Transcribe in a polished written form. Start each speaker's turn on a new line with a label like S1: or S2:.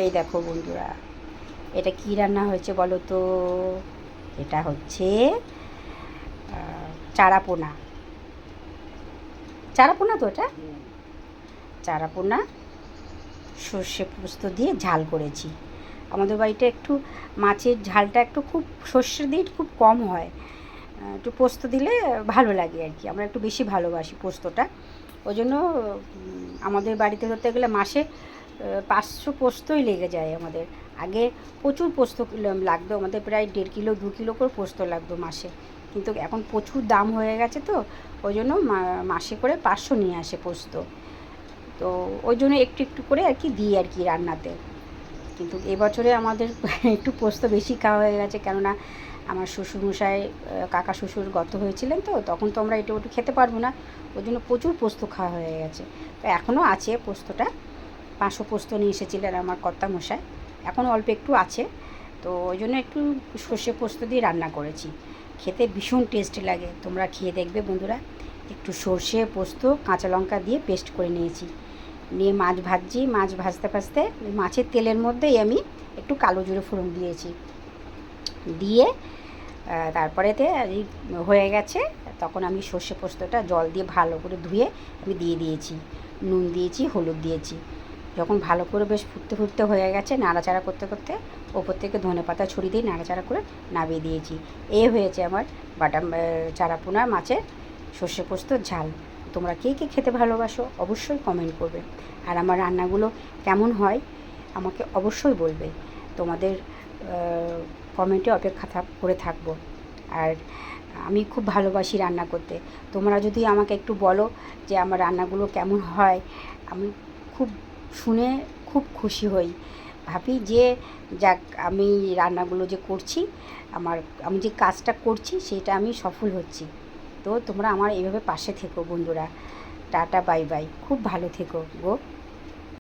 S1: এই দেখো বন্ধুরা, এটা কি রান্না হয়েছে বলো তো? এটা হচ্ছে চারাপোনা। চারাপোনা তো এটা চারাপোনা সর্ষে পোস্ত দিয়ে ঝাল করেছি। আমাদের বাড়িতে একটু মাছের ঝালটা একটু খুব সর্ষে দিয়ে খুব কম হয়, একটু পোস্ত দিলে ভালো লাগে আর কি। আমরা একটু বেশি ভালোবাসি পোস্তটা, ওই জন্য আমাদের বাড়িতে ধরতে গেলে মাসে 500 পোস্তই লেগে যায় আমাদের। আগে প্রচুর পোস্ত লাগতো আমাদের, প্রায় 1.5 কিলো 2 কিলো করে পোস্ত লাগতো মাসে, কিন্তু এখন প্রচুর দাম হয়ে গেছে তো ওই জন্য মাসে করে 500 নিয়ে আসে পোস্ত। তো ওই জন্য একটু একটু করে আর কি দিই আর কি রান্নাতে। কিন্তু এবছরে আমাদের একটু পোস্ত বেশি খাওয়া হয়ে গেছে, কেননা আমার শ্বশুরমশাই কাকা শ্বশুর গত হয়েছিলেন তো তখন তো আমরা এটা ওটা খেতে পারবো না, ওই জন্য প্রচুর পোস্ত খাওয়া হয়ে গেছে। তো এখনও আছে পোস্তটা, 500 পোস্ত নিয়ে এসেছিলেন আমার কর্তামশাই, এখনও অল্প একটু আছে। তো ওই জন্য একটু সর্ষে পোস্ত দিয়ে রান্না করেছি, খেতে ভীষণ টেস্ট লাগে, তোমরা খেয়ে দেখবে বন্ধুরা। একটু সর্ষে পোস্ত কাঁচা লঙ্কা দিয়ে পেস্ট করে নিয়েছি, নিয়ে মাছ ভাজছি, মাছ ভাজতে ভাজতে মাছের তেলের মধ্যেই আমি একটু কালো জিরে ফোড়ন দিয়েছি, দিয়ে তারপরেতে এই হয়ে গেছে, তখন আমি সর্ষে পোস্তটা জল দিয়ে ভালো করে ধুয়ে আমি দিয়ে দিয়েছি, নুন দিয়েছি, হলুদ দিয়েছি। যখন ভালো করে বেশ ফুটতে ফুটতে হয়ে গেছে, নাড়াচাড়া করতে করতে ওপর থেকে ধনেপাতা ছড়িয়ে দিয়ে নাড়াচাড়া করে নামিয়ে দিয়েছি। এ হয়েছে আমার বাটা চারাপোনা মাছের সর্ষে পোস্তর ঝাল। তোমরা কে কে খেতে ভালোবাসো অবশ্যই কমেন্ট করবে, আর আমার রান্নাগুলো কেমন হয় আমাকে অবশ্যই বলবে। তোমাদের কমেন্টে অপেক্ষা করে থাকবো। আর আমি খুব ভালোবাসি রান্না করতে, তোমরা যদি আমাকে একটু বলো যে আমার রান্নাগুলো কেমন হয়, আমি খুব শুনে খুব খুশি হই, ভাবি যে যাক আমি রান্নাগুলো যে করছি, আমি যে কাজটা করছি সেটা আমি সফল হচ্ছি। তো তোমরা আমার এইভাবে পাশে থেকো বন্ধুরা। টাটা বাই বাই, খুব ভালো থেকো গো।